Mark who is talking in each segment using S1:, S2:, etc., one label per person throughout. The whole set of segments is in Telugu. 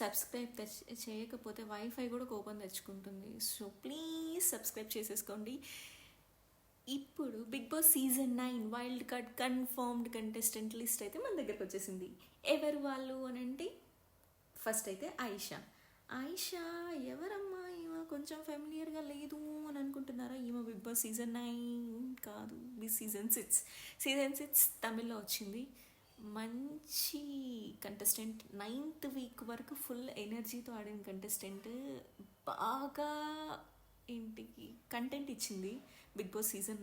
S1: సబ్స్క్రైబ్ చేయకపోతే వైఫై కూడా కోపం తెచ్చుకుంటుంది. సో ప్లీజ్ సబ్స్క్రైబ్ చేసేసుకోండి. ఇప్పుడు Bigg Boss season 9 wild card confirmed contestant list అయితే మన దగ్గరకు వచ్చేసింది. ఎవరు వాళ్ళు అని అంటే ఫస్ట్ అయితే ఆయిషా ఎవరమ్మా ఈమె, కొంచెం ఫెమిలియర్గా లేదు అని అనుకుంటున్నారా? ఈమె బిగ్ బాస్ సీజన్ 9 కాదు, సీజన్ 6 తమిళ్లో వచ్చింది. మంచి కంటెస్టెంట్, 9th వీక్ వరకు ఫుల్ ఎనర్జీతో ఆడిన కంటెస్టెంట్. బాగా ఇంటికి కంటెంట్ ఇచ్చింది బిగ్ బాస్ సీజన్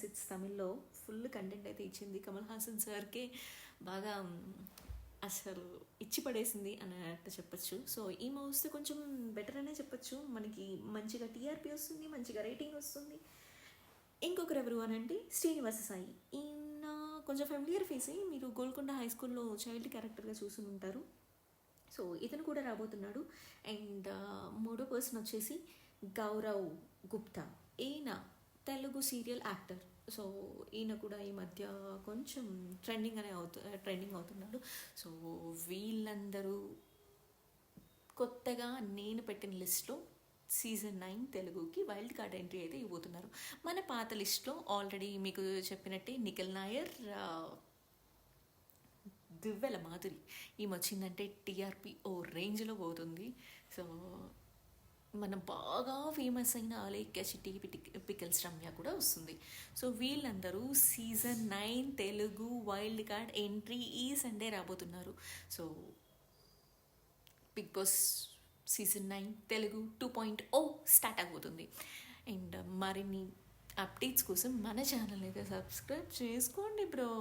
S1: 6 తమిళ్లో ఫుల్ కంటెంట్ అయితే ఇచ్చింది. కమల్ హాసన్ సార్కే బాగా అసలు ఇచ్చి పడేసింది అన్నట్టు చెప్పచ్చు. సో ఈమె వస్తే కొంచెం బెటర్ అనే చెప్పచ్చు, మనకి మంచిగా టీఆర్పీ వస్తుంది, మంచిగా రేటింగ్ వస్తుంది. ఇంకొకరు ఎవరు అని అంటే శ్రీనివాస సాయి. ఈయన కొంచెం ఫెమిలియర్ ఫేస్, మీరు గోల్కొండ హై స్కూల్లో చైల్డ్ క్యారెక్టర్గా చూసి ఉంటారు. సో ఇతను కూడా రాబోతున్నాడు. అండ్ మూడో పర్సన్ వచ్చేసి గౌరవ్ గుప్తా. ఈయన తెలుగు సీరియల్ యాక్టర్. సో ఈయన కూడా ఈ మధ్య కొంచెం ట్రెండింగ్ అవుతున్నాడు. సో వీళ్ళందరూ కొత్తగా నేను పెట్టిన లిస్ట్లో సీజన్ 9 తెలుగుకి వైల్డ్ కార్డ్ ఎంట్రీ అయితే ఇవ్వబోతున్నారు. మన పాత లిస్ట్లో ఆల్రెడీ మీకు చెప్పినట్టే నిఖిల్ నాయర్, దివ్వెల మాధురి. ఈమె వచ్చిందంటే టీఆర్పీ ఓ రేంజ్లో పోతుంది. సో మనం బాగా ఫేమస్ అయిన ఆలైక్య చిట్టి పికల్స్ రమ్య కూడా వస్తుంది. సో వీళ్ళందరూ season 9 Telugu wild card entry ఈ సండే రాబోతున్నారు. So Bigg Boss season 9 Telugu 2.0 start అయిపోతుంది. అండ్ మరిన్ని అప్డేట్స్ కోసం మన ఛానల్ అయితే సబ్స్క్రైబ్ చేసుకోండి బ్రో.